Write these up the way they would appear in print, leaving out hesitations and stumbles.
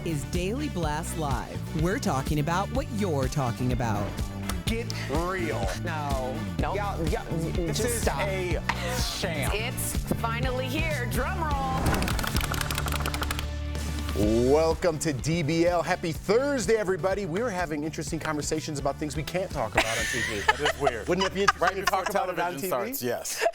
is Daily Blast Live. We're talking about what you're talking about. Get real. No. This Just is stop. a sham. It's finally here. Drum roll. Welcome to DBL. Happy Thursday, everybody. We're having interesting conversations about things we can't talk about on TV. That is weird. Wouldn't it be interesting Right to before talk about it on television TV? starts, yes.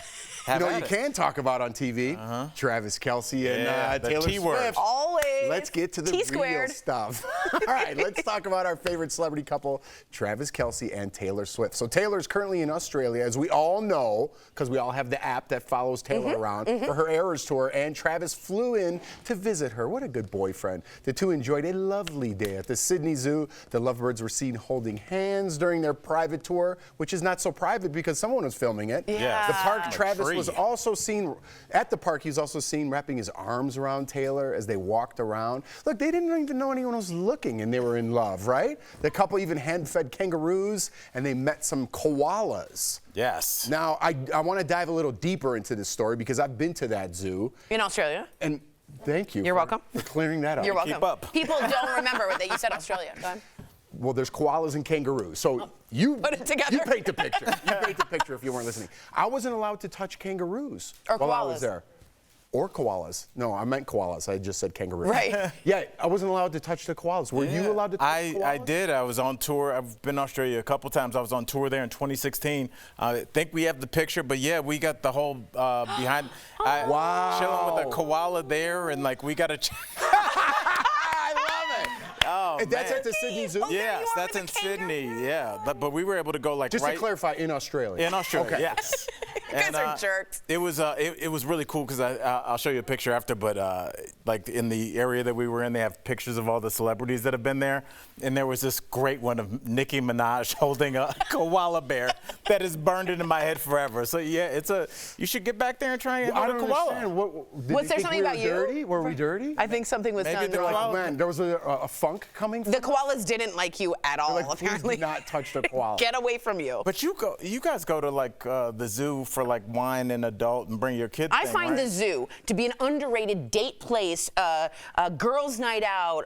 You know, you can talk about on TV. Travis Kelce and the Taylor T-word. Swift. Always. Let's get to the T real squared. stuff. All right, let's talk about our favorite celebrity couple, Travis Kelce and Taylor Swift. So Taylor's currently in Australia, as we all know, because we all have the app that follows Taylor around for her Eras tour, and Travis flew in to visit her. What a good boyfriend. The two enjoyed a lovely day at the Sydney Zoo. The lovebirds were seen holding hands during their private tour, which is not so private because someone was filming it. Yeah. The park, A Travis tree. was also seen at the park. He was also seen wrapping his arms around Taylor as they walked around. Look, they didn't even know anyone was looking, and they were in love, right? The couple even hand-fed kangaroos, and they met some koalas. Yes. Now, I want to dive a little deeper into this story because I've been to that zoo, In Australia. and thank you. You're for- welcome. for clearing that up. You're welcome. Keep up. People don't remember that you said Australia. Go ahead. Well, there's koalas and kangaroos. So you Put it together. You paint the picture. You paint the picture if you weren't listening. I wasn't allowed to touch kangaroos Or while I koalas. was there. Or koalas. No, I meant koalas. I just said kangaroos. Right. Yeah, I wasn't allowed to touch the koalas. Were you allowed to touch koalas? I did. I was on tour. I've been to Australia a couple times. I was on tour there in 2016. I think we have the picture, but yeah, we got the whole behind. Wow. Chilling with a koala there, and like we got a. I love it. Oh, And that's man. at the Sydney Zoo? Oh, there Yes, you are that's with in the kangaroo. Sydney. Yeah, but we were able to go like Just right to clarify, in Australia. in Australia. Okay. Yes. You guys are jerks. It was really cool because I'll show you a picture after, but like in the area that we were in, they have pictures of all the celebrities that have been there, and there was this great one of Nicki Minaj holding a koala bear that is burned into my head forever. So yeah, you should get back there and try and I hold don't a koala. understand. Did Was you there think something we about were you? dirty? Were we dirty? I think something was Maybe done. the They're like, koala- Man, there was a funk coming from the koalas didn't like you at all, like, please apparently. do not touch the koala. Get away from you. But you guys go to like the zoo for like wine and adult and bring your kids. I find the zoo to be an underrated date place, girls' night out,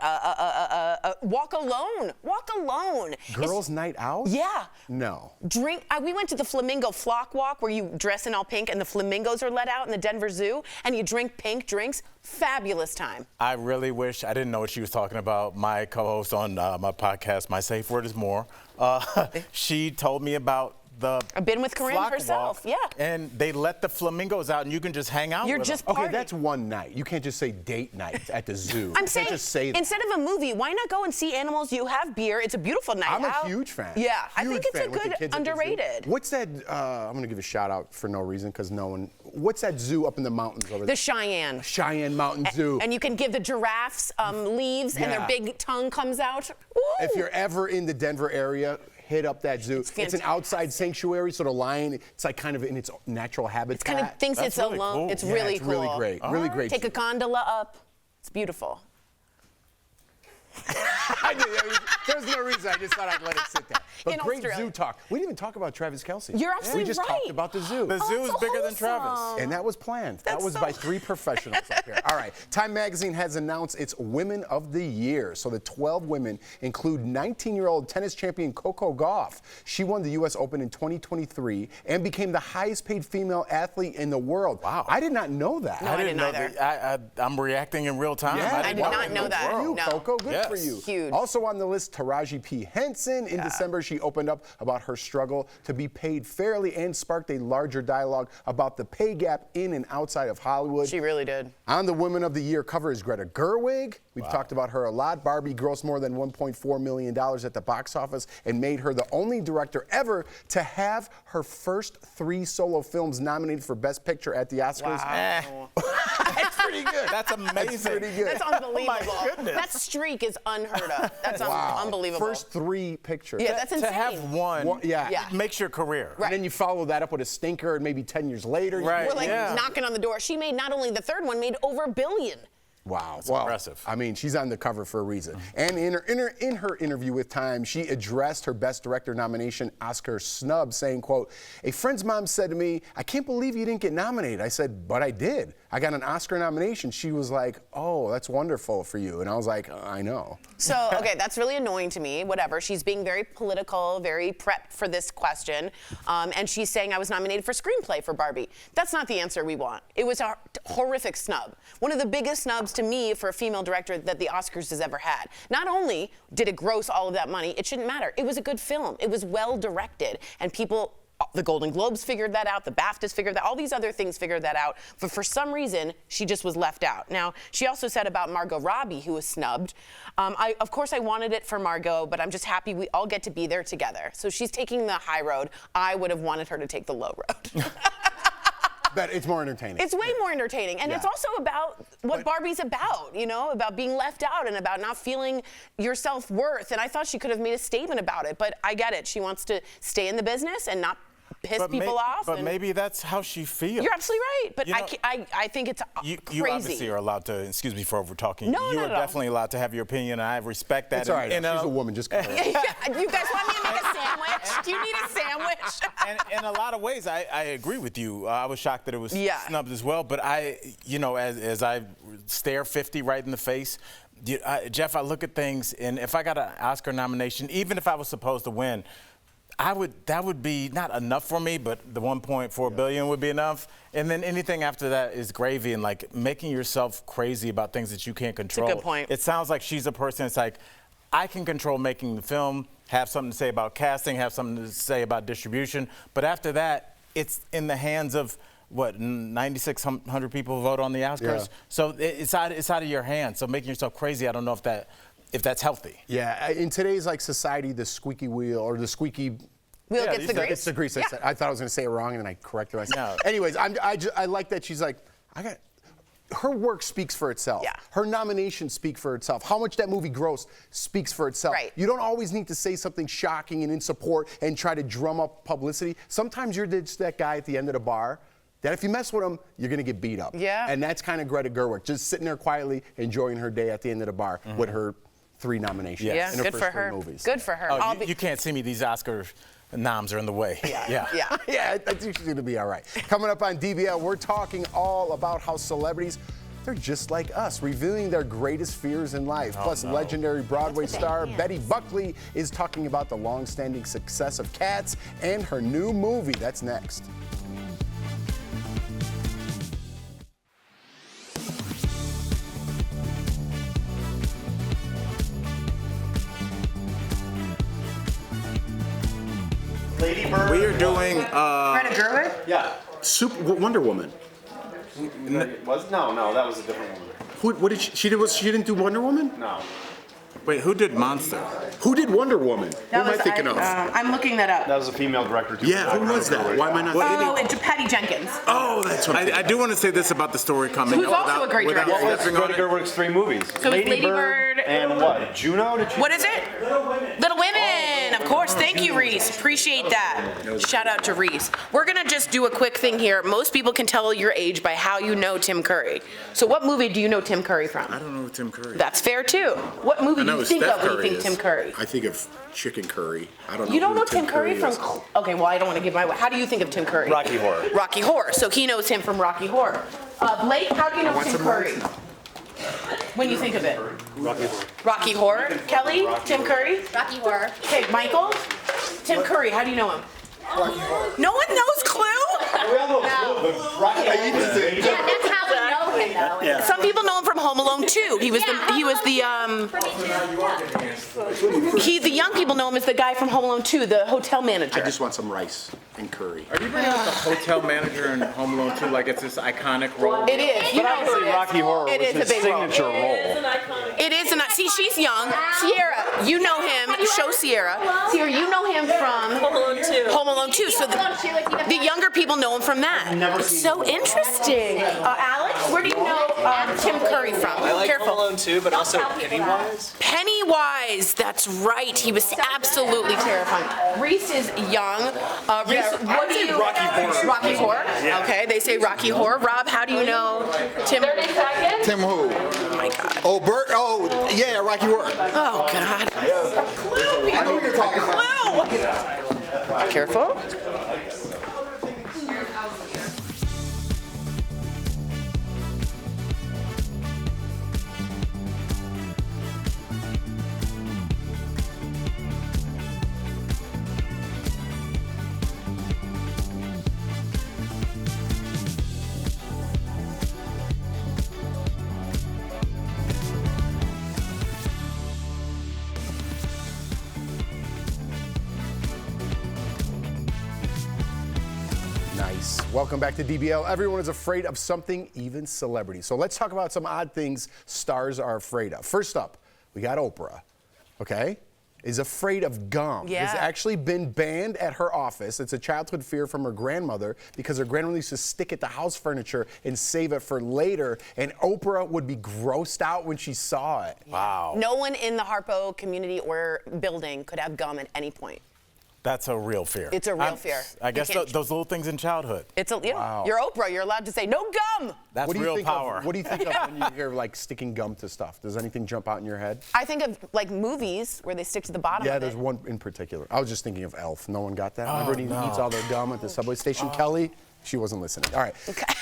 walk alone. Walk alone. Girls' night out? Yeah. No. Drink. We went to the flamingo flock walk where you dress in all pink and the flamingos are let out in the Denver Zoo and you drink pink drinks. Fabulous time. I really wish I didn't know what she was talking about. My co-host on my podcast, My Safe Word Is More, she told me about the I've been with Corinne flock herself, walk, yeah. And they let the flamingos out, and you can just hang out. You're with just them. Okay, party. that's one night. You can't just say date night at the zoo. I'm you saying, can't just say that. instead of a movie, why not go and see animals? You have beer. It's a beautiful night I'm out. a huge fan. Yeah, I Huge think it's a fan with the good kids at the zoo. underrated. What's that? I'm going to give a shout out for no reason because no one. What's that zoo up in the mountains over The there? Cheyenne. Cheyenne Mountain Zoo. And you can give the giraffes leaves and their Yeah. big tongue comes out. Woo! If you're ever in the Denver area, hit up that zoo. It's an fantastic. outside sanctuary, so the lion, it's like kind of in its natural habitat. It's kind of thinks That's it's really alone. cool. It's Yeah, really it's cool. really great. Really great. Take a gondola up. It's beautiful. There's no reason. I just thought I'd let it sit there. But In great Australia. zoo talk. We didn't even talk about Travis Kelce. You're absolutely We just right. talked about the zoo. The zoo is so bigger than wholesome. Travis. And that was planned. That That's was so- by 3 professionals up here. All right. Time Magazine has announced its Women of the Year. So the 12 women include 19-year-old tennis champion Coco Gauff. She won the U.S. Open in 2023 and became the highest-paid female athlete in the world. Wow. I did not know that. No, I didn't know either. that. I'm reacting in real time. Yeah, I did not know that. Good for you, No. Coco. Good for Yes. you. Huge. Also on the list, Taraji P. Henson. In December, she opened up about her struggle to be paid fairly and sparked a larger dialogue about the pay gap in and outside of Hollywood. She really did. On the Women of the Year cover is Greta Gerwig. We've talked about her a lot. Barbie grossed more than $1.4 million at the box office and made her the only director ever to have her first 3 solo films nominated for Best Picture at the Oscars. Wow. That's pretty good. That's amazing. That's pretty good. That's unbelievable. Oh my goodness. That streak is unheard of. That's unbelievable. First 3 pictures. Yeah, that's insane. To have one, yeah. makes your career. And then you follow that up with a stinker, and maybe 10 years later. Right. We're like Yeah. knocking on the door. She made not only the third one, made over $1 billion. Wow. impressive. I mean, she's on the cover for a reason. And in her interview with Time, she addressed her Best Director nomination Oscar snub, saying, quote, "A friend's mom said to me, 'I can't believe you didn't get nominated.' I said, 'But I did. I got an Oscar nomination. She was like, oh, that's wonderful for you. And I was like, I know. So, okay, that's really annoying to me. Whatever. She's being very political, very prepped for this question. And she's saying I was nominated for screenplay for Barbie. That's not the answer we want. It was a horrific snub. One of the biggest snubs to me for a female director that the Oscars has ever had. Not only did it gross all of that money, it shouldn't matter. It was a good film. It was well directed. And people, the Golden Globes figured that out, the BAFTAs figured that, all these other things figured that out, but for some reason, she just was left out. Now, she also said about Margot Robbie, who was snubbed, of course I wanted it for Margot, but I'm just happy we all get to be there together. So she's taking the high road. I would have wanted her to take the low road. But it's more entertaining. It's way more entertaining. And it's also about what Barbie's about, you know, about being left out and about not feeling your self-worth. And I thought she could have made a statement about it, but I get it. She wants to stay in the business and not piss people off. But maybe that's how she feels. You're absolutely right. But You know, I think it's You crazy. obviously are allowed to, excuse me for over talking. No, you not are at all. definitely allowed to have your opinion, and I respect that. It's all right. She's a woman. Just go. You guys want me to make a sandwich? Do you need a sandwich? And in a lot of ways, I agree with you. I was shocked that it was snubbed as well. But as I stare 50 right in the face, Jeff, I look at things, and if I got an Oscar nomination, even if I was supposed to win, that would be not enough for me, but the 1.4 billion would be enough. And then anything after that is gravy, and like making yourself crazy about things that you can't control. That's a good point. It sounds like she's a person that's like, I can control making the film, have something to say about casting, have something to say about distribution, but after that, it's in the hands of what, 9,600 people vote on the Oscars? Yeah. So it's out of your hands. So making yourself crazy, I don't know if that's healthy. Yeah, in today's society, the squeaky wheel or the squeaky Wheel gets the grease. It's the grease. Yeah. I thought I was going to say it wrong, and then I corrected myself. No. Anyways, I like that she's like, her work speaks for itself. Yeah. Her nominations speak for itself. How much that movie grossed speaks for itself. Right. You don't always need to say something shocking and in support and try to drum up publicity. Sometimes you're just that guy at the end of the bar that if you mess with him, you're going to get beat up. Yeah. And that's kind of Greta Gerwig, just sitting there quietly enjoying her day at the end of the bar with her 3 nominations. Yeah, in her good first for 3 her. movies. Good for her. Oh, you can't see me. These Oscar noms are in the way. Yeah. Yeah, I think she's going to be all right. Coming up on DBL, we're talking all about how celebrities, they're just like us, revealing their greatest fears in life. Plus, legendary Broadway star Betty Buckley is talking about the long-standing success of Cats and her new movie. That's next. Lady Bird. We are doing. Greta Gerwig? Yeah. Wonder Woman. No, that was a different one. What did she didn't do Wonder Woman? No. Wait, who did Monster? Who did Wonder Woman? Who am I thinking of? I'm looking that up. That was a female director too. Yeah, who was that? Why am I not? Oh, it's Patty Jenkins. Oh, that's what I do want to say this about the story coming. Who's also a great without director. What was stepping on Greta it. Gerwig's 3 movies? So it's Lady Bird and what? Juno? Did she? What is it? Little Women. Of course. Thank you, Reese. Appreciate that. Shout out to Reese. We're going to just do a quick thing here. Most people can tell your age by how you know Tim Curry. So what movie do you know Tim Curry from? I don't know who Tim Curry is. That's fair, too. What movie do you think of when you think Tim Curry? I think of chicken curry. I don't know. You don't know Tim Curry from... Okay, well, I don't want to give my... How do you think of Tim Curry? Rocky Horror. Rocky Horror. So he knows him from Rocky Horror. Blake, how do you know Tim Curry? When you think of it? Rocky Horror. Rocky Horror. Kelly, Tim Curry? Rocky Horror. Okay, Michael? Tim Curry, how do you know him? Rocky Horror. No one knows Clue? We all know but Rocky Horror. Yeah, that's how we know him, though. Yeah. Some people know him from Home Alone 2. The young people know him as the guy from Home Alone 2, the hotel manager. I just want some rice and curry. Are you bringing up the hotel manager in Home Alone 2 like it's this iconic role? It is. You But know, obviously Rocky Horror it was is a his big role. signature role. It is, and see, she's young. Sierra, you know him. Show Sierra. Sierra, you know him from Home Alone 2. Home Alone 2. So the younger people know him from that. It's so interesting. Alex, where do you know Tim Curry from? I like Careful. Home Alone 2, but also Pennywise. Pennywise, that's right. He was absolutely terrifying. Reese is young. Reese, what do you? Rocky Horror. Rocky Horror. Okay, they say Rocky Horror. Rob, how do you know Tim? 30 seconds. Tim who? Oh my God. Oh, Bert. Oh, yeah, Rocky Horror. Oh God. I know what you're talking about. Clue. Careful. Welcome back to DBL. Everyone is afraid of something, even celebrities. So let's talk about some odd things stars are afraid of. First up, we got Oprah, okay? Is afraid of gum. Yeah. It's actually been banned at her office. It's a childhood fear from her grandmother because her grandmother used to stick it to house furniture and save it for later, and Oprah would be grossed out when she saw it. Wow. No one in the Harpo community or building could have gum at any point. That's a real fear. It's a real fear. I guess You can't- those little things in childhood. It's a, you know, you're Oprah. You're allowed to say no gum. That's What do you real think power. What do you think of when you hear like sticking gum to stuff? Does anything jump out in your head? I think of like movies where they stick to the bottom Yeah, of there's it. one in particular. I was just thinking of Elf. No one got that? Remember when he eats all their gum at the subway station? Kelly? She wasn't listening. All right.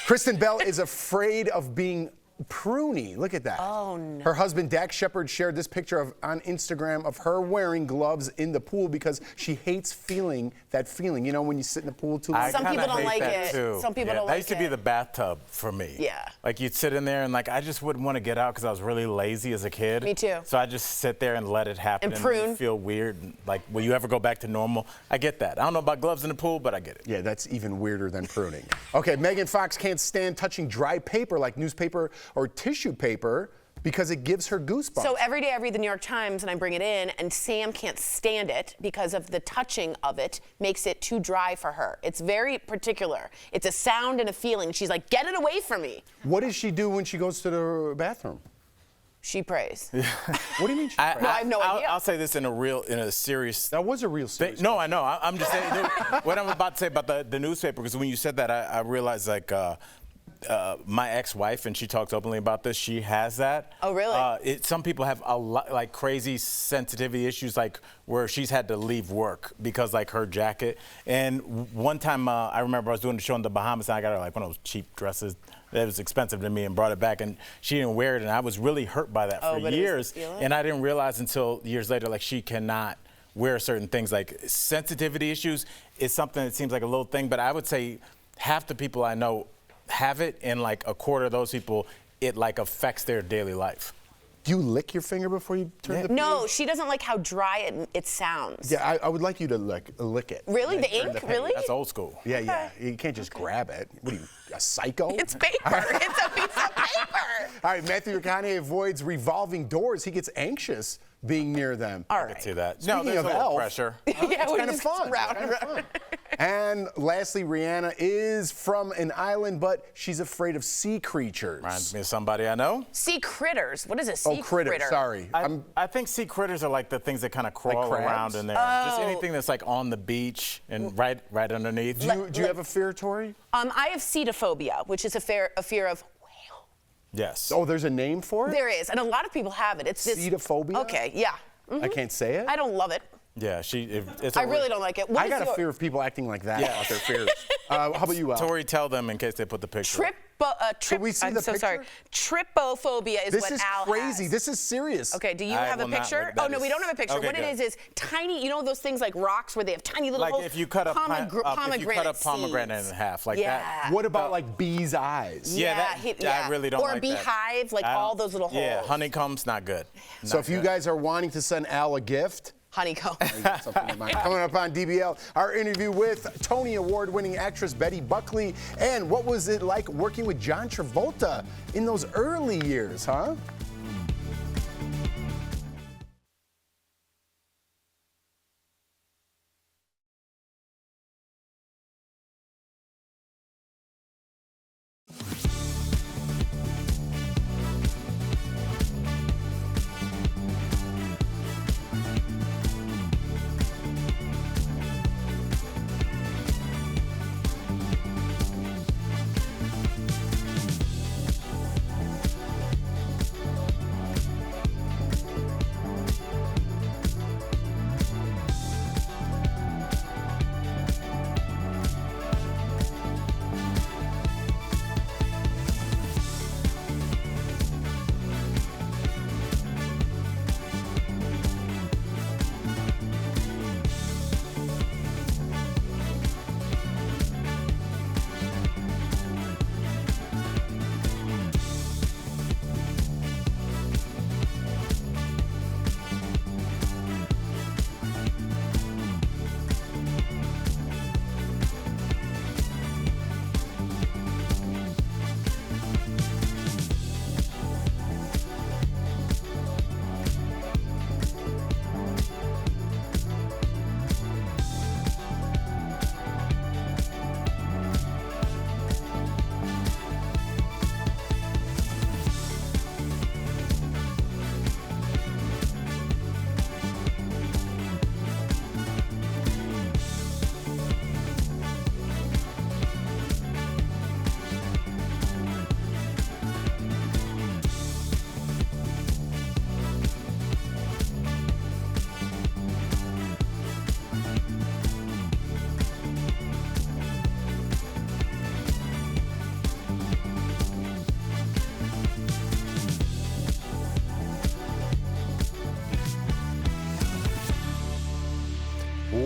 Kristen Bell is afraid of being pruny. Look at that. Oh, no. Her husband, Dax Shepard, shared this picture on Instagram of her wearing gloves in the pool because she hates feeling that feeling. You know, when you sit in the pool too long? I Some kinda people don't hate like that it. Too. Some people Yeah, don't that like used to be it. the bathtub for me. Yeah. Like you'd sit in there and like I just wouldn't want to get out because I was really lazy as a kid. Me too. So I just sit there and let it happen. And prune. You feel weird. And, like, will you ever go back to normal? I get that. I don't know about gloves in the pool, but I get it. Yeah, that's even weirder than pruning. Okay, Megan Fox can't stand touching dry paper like newspaper or tissue paper because it gives her goosebumps. So every day I read the New York Times and I bring it in, and Sam can't stand it because of the touching of it makes it too dry for her. It's very particular. It's a sound and a feeling. She's like, get it away from me. What does she do when she goes to the bathroom? She prays. What do you mean? I have no idea. I'll say this in a serious. That was a real serious. No, I know. I'm just saying what I'm about to say about the newspaper, because when you said that, I realized like my ex-wife, and she talks openly about this. She has that. Oh, really? Some people have a lot like crazy sensitivity issues, like where she's had to leave work because like her jacket. And one time I remember I was doing the show in the Bahamas, and I got her like one of those cheap dresses that was expensive to me and brought it back, and she didn't wear it, and I was really hurt by that for but it was years. the feeling? And I didn't realize until years later, like she cannot wear certain things. Like sensitivity issues is something that seems like a little thing, but I would say half the people I know have it, and like a quarter of those people, it like affects their daily life. Do you lick your finger before you turn the page? No, she doesn't like how dry it sounds. Yeah, I would like you to lick it. Really? The Turn ink? page. Really? That's old school. Yeah, yeah. You can't just grab it. What are you, a psycho? It's paper. It's a piece of paper. All right, Matthew McConaughey avoids revolving doors. He gets anxious being near them. All I right. can see that. Speaking No, there's of a little Elf, pressure. Yeah, It's we're kind of just fun. round It's and kinda round. fun. And lastly, Rihanna is from an island, but she's afraid of sea creatures. Reminds me of somebody I know. Sea critters. What is a sea critter. critter? Sorry. I think sea critters are like the things that kind of crawl crabs? around in there. Just anything that's like on the beach and right underneath. Do you have a fear, Tori? I have cetophobia, which is a fear of whale. Yes. Oh, there's a name for it? There is, and a lot of people have it. It's this. Cetophobia? Okay, yeah. I can't say it? I don't love it. Yeah, it's I really don't like it. What I is got a your- fear of people acting like that about their fears. How about you, Al? Tori, tell them in case they put the picture. Can we see I'm the so sorry. picture? Trypophobia is This what is Al crazy. has. This is serious. Okay, do you I have a will not picture? look. That Oh, no, we is- don't have a picture. Okay, What good. it is tiny, you know those things like rocks where they have tiny little Like holes? if you cut a pomegranate in half, like that. What about like bees' eyes? I really don't or like a beehive, like I all don't- those little holes. Yeah, honeycomb's not good. So Not if you good. guys are wanting to send Al a gift, Honeycomb. you got something in mind. Coming up on DBL, our interview with Tony Award-winning actress Betty Buckley, and what was it like working with John Travolta in those early years, huh?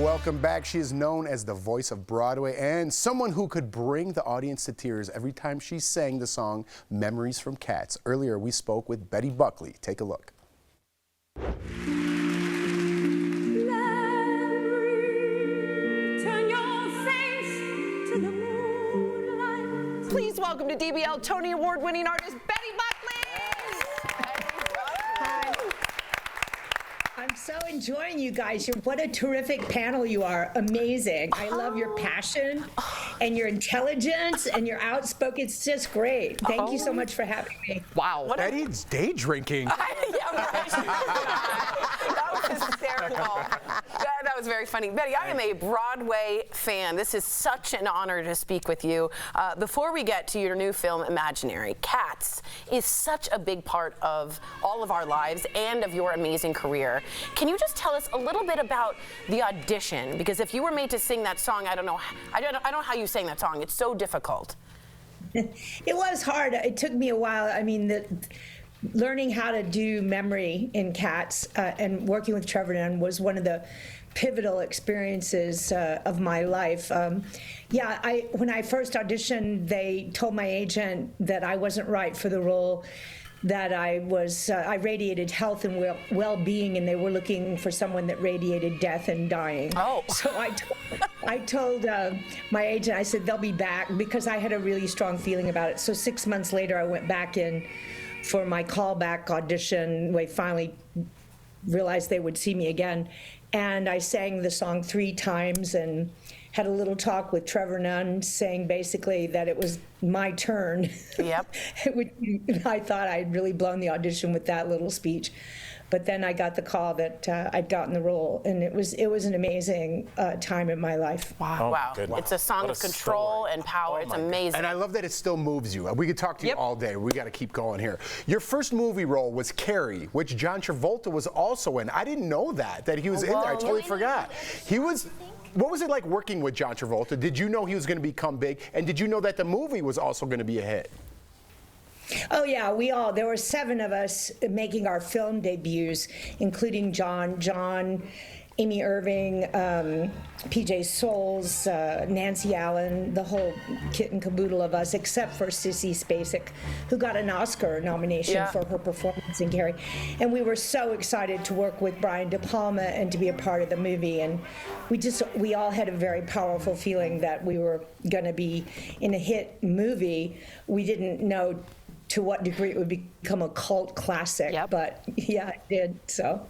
Welcome back. She is known as the voice of Broadway and someone who could bring the audience to tears every time she sang the song Memories from Cats. Earlier, we spoke with Betty Buckley. Take a look. Please welcome to DBL Tony Award-winning artist Betty Buckley. I'm so enjoying you guys. What a terrific panel you are. Amazing. I love your passion and your intelligence and your outspoken. It's just great. Thank you so much for having me. Wow. Betty's day drinking. Yeah, right. That was hysterical. That was very funny. Betty, I am a Broadway fan. This is such an honor to speak with you. Before we get to your new film, Imaginary, Cats is such a big part of all of our lives and of your amazing career. Can you just tell us a little bit about the audition? Because if you were made to sing that song, I don't know how you sang that song. It's so difficult. It was hard. It took me a while. I mean, learning how to do memory in Cats and working with Trevor Nunn was one of the pivotal experiences of my life. When I first auditioned, they told my agent that I wasn't right for the role, that I radiated health and well-being, and they were looking for someone that radiated death and dying. Oh. So I told my agent, I said, they'll be back, because I had a really strong feeling about it. So 6 months later, I went back in for my callback audition. We finally realized they would see me again. And I sang the song 3 times and had a little talk with Trevor Nunn, saying basically that it was my turn. Yep. I thought I'd really blown the audition with that little speech. But then I got the call that I'd gotten the role, and it was an amazing time in my life. Wow. Wow. It's a song of control and power. It's amazing. And I love that it still moves you. We could talk to you all day. We got to keep going here. Your first movie role was Carrie, which John Travolta was also in. I didn't know that he was in there. I totally forgot. What was it like working with John Travolta? Did you know he was going to become big? And did you know that the movie was also going to be a hit? Oh yeah, there were 7 of us making our film debuts, including John, Amy Irving, PJ Souls, Nancy Allen, the whole kit and caboodle of us, except for Sissy Spacek, who got an Oscar nomination for her performance in Carrie. And we were so excited to work with Brian De Palma and to be a part of the movie. And we all had a very powerful feeling that we were going to be in a hit movie. We didn't know to what degree it would become a cult classic, but yeah, it did, so.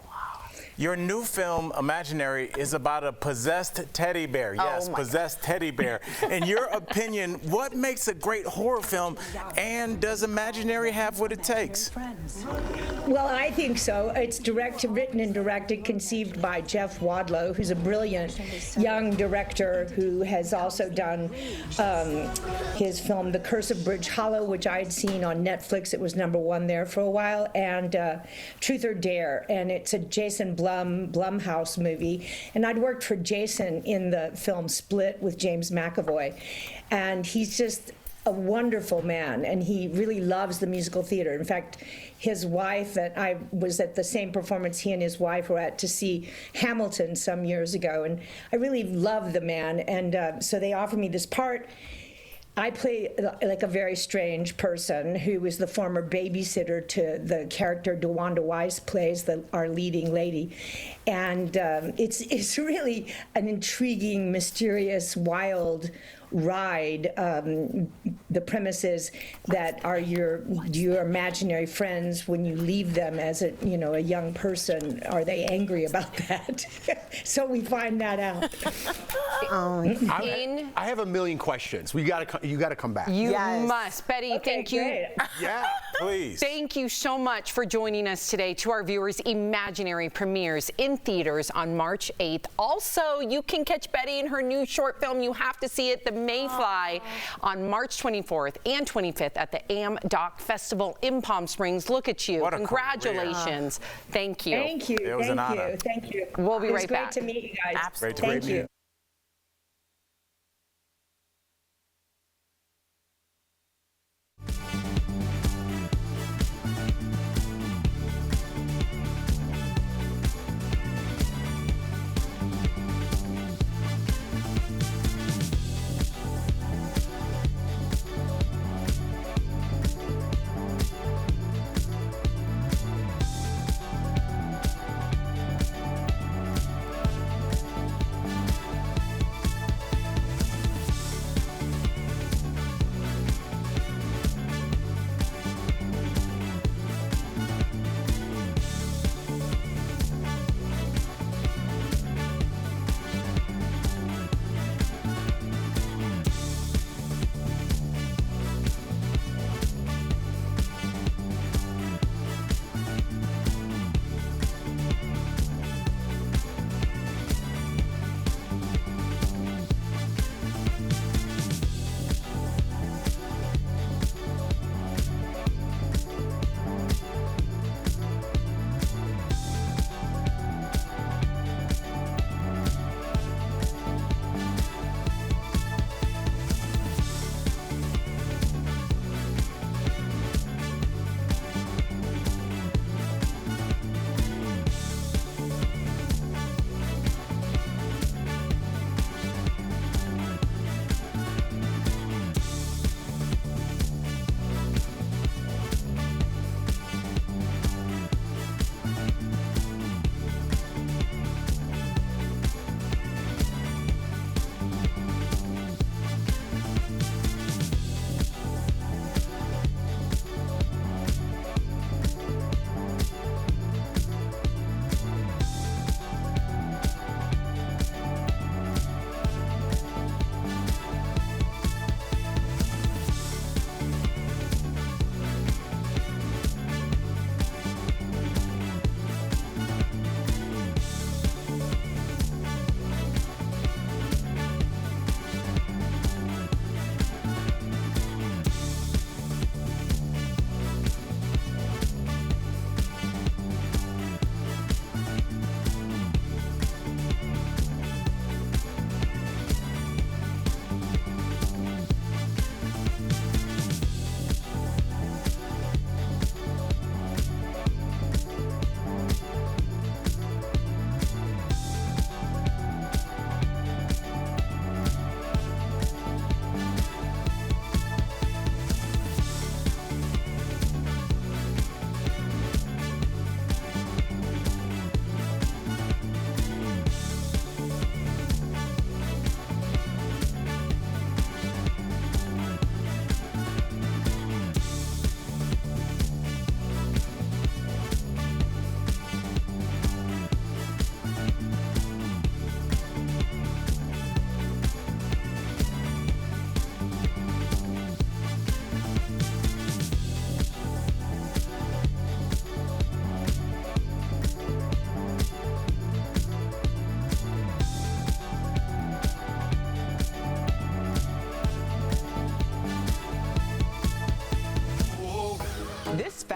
Your new film, Imaginary, is about a possessed teddy bear. Yes, possessed teddy bear. In your opinion, what makes a great horror film, and does Imaginary have what it takes? Well, I think so. It's written and directed, conceived by Jeff Wadlow, who's a brilliant young director who has also done his film, The Curse of Bridge Hollow, which I had seen on Netflix. It was #1 there for a while, and Truth or Dare, and it's a Jason Blumhouse movie. And I'd worked for Jason in the film Split with James McAvoy, and he's just a wonderful man, and he really loves the musical theater. In fact, his wife, and I was at the same performance he and his wife were at to see Hamilton some years ago, and I really love the man, and so they offered me this part. I play like a very strange person who was the former babysitter to the character DeWanda Wise plays, our leading lady. And it's really an intriguing, mysterious, wild ride. The premise is that are your imaginary friends, when you leave them as a young person, are they angry about that? So we find that out. I have a million questions. You got to come back. You must. Betty, thank you. Great. Yeah, please. Thank you so much for joining us today. To our viewers, Imaginary premieres in theaters on March 8th. Also, you can catch Betty in her new short film, You Have to See It, The Mayfly, on March 24th and 25th at the Doc Festival in Palm Springs. Look at you. What a Congratulations. Thank you. Thank you. It was an honor. Thank you. We'll be right It back. was great to meet you guys. Great to Thank meet you. you.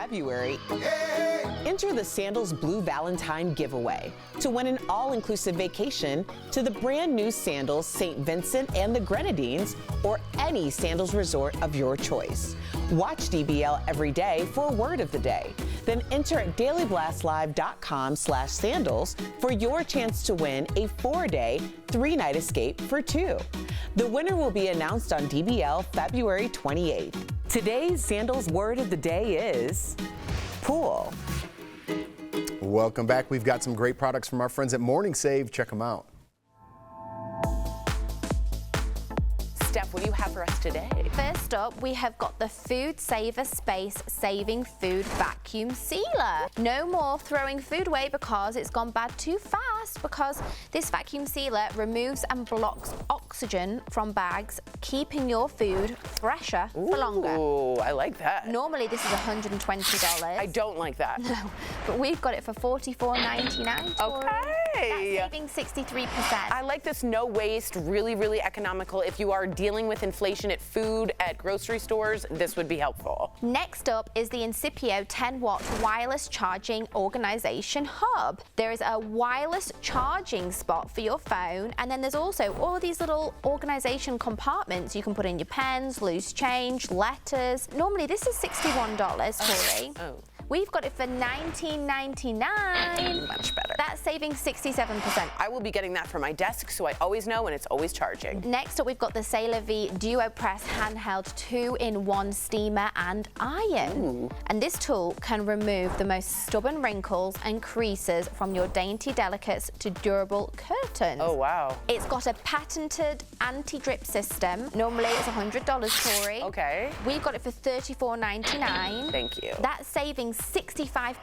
February, enter the Sandals Blue Valentine giveaway to win an all-inclusive vacation to the brand new Sandals St. Vincent and the Grenadines or any Sandals resort of your choice. Watch DBL every day for a word of the day. Then enter at dailyblastlive.com/sandals for your chance to win a 4-day, 3-night escape for 2. The winner will be announced on DBL February 28th. Today's Sandals word of the day is pool. Welcome back. We've got some great products from our friends at Morning Save. Check them out. Steph, what do you have for us today? First up, we have got the Food Saver Space Saving Food Vacuum Sealer. No more throwing food away because it's gone bad too fast, because this vacuum sealer removes and blocks oxygen from bags, keeping your food fresher for longer. Ooh, I like that. Normally this is $120. I don't like that. No, but we've got it for $44.99. Okay. That's saving 63%. I like this no waste, really, really economical. If you are dealing with inflation at food at grocery stores, this would be helpful. Next up is the Incipio 10-watt wireless charging organization hub. There is a wireless charging spot for your phone, and then there's also all of these little organization compartments you can put in your pens, loose change, letters. Normally this is $61, Tori. Oh. We've got it for $19.99. Much better. That's saving 67%. I will be getting that for my desk, so I always know when it's always charging. Next up, we've got the Sailor V Duo Press handheld 2-in-1 steamer and iron. Ooh. And this tool can remove the most stubborn wrinkles and creases from your dainty delicates to durable curtains. Oh, wow. It's got a patented anti-drip system. Normally it's $100, Tori. Okay. We've got it for $34.99. Thank you. That's saving 65%.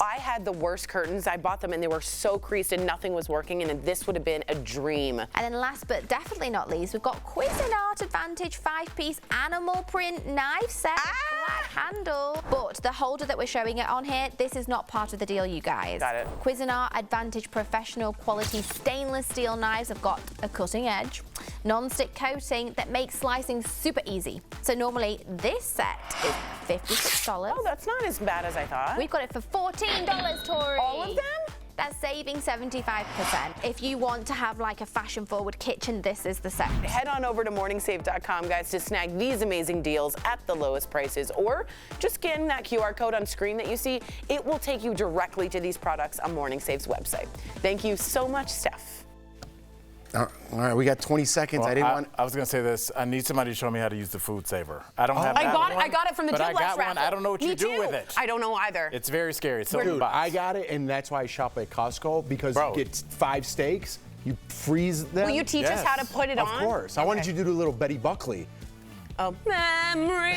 I had the worst curtains. I bought them and they were so creased and nothing was working, and this would have been a dream. And then last but definitely not least, we've got Cuisinart Advantage 5-piece animal print knife set with black handle. But the holder that we're showing it on here, this is not part of the deal, you guys. Got it. Cuisinart Advantage professional quality stainless steel knives have got a cutting edge, non-stick coating that makes slicing super easy. So normally this set is $56. Oh, that's not as bad as I thought. We've got it for $14, Tori. All of them? That's saving 75%. If you want to have like a fashion-forward kitchen, this is the set. Head on over to morningsave.com, guys, to snag these amazing deals at the lowest prices, or just scan that QR code on screen that you see. It will take you directly to these products on Morning Save's website. Thank you so much, Steph. All right, we got 20 seconds. Well, I was going to say this. I need somebody to show me how to use the food saver. I don't have that I got it from the but I Tube-Less got one. raffle. I don't know what Me you do too. with it. I don't know either. It's very scary. It's so Dude, I got it, and that's why I shop at Costco, because Bro. you get 5 steaks, you freeze them. Will you teach us how to put it on? Of course. I wanted you to do a little Betty Buckley. Oh, memories.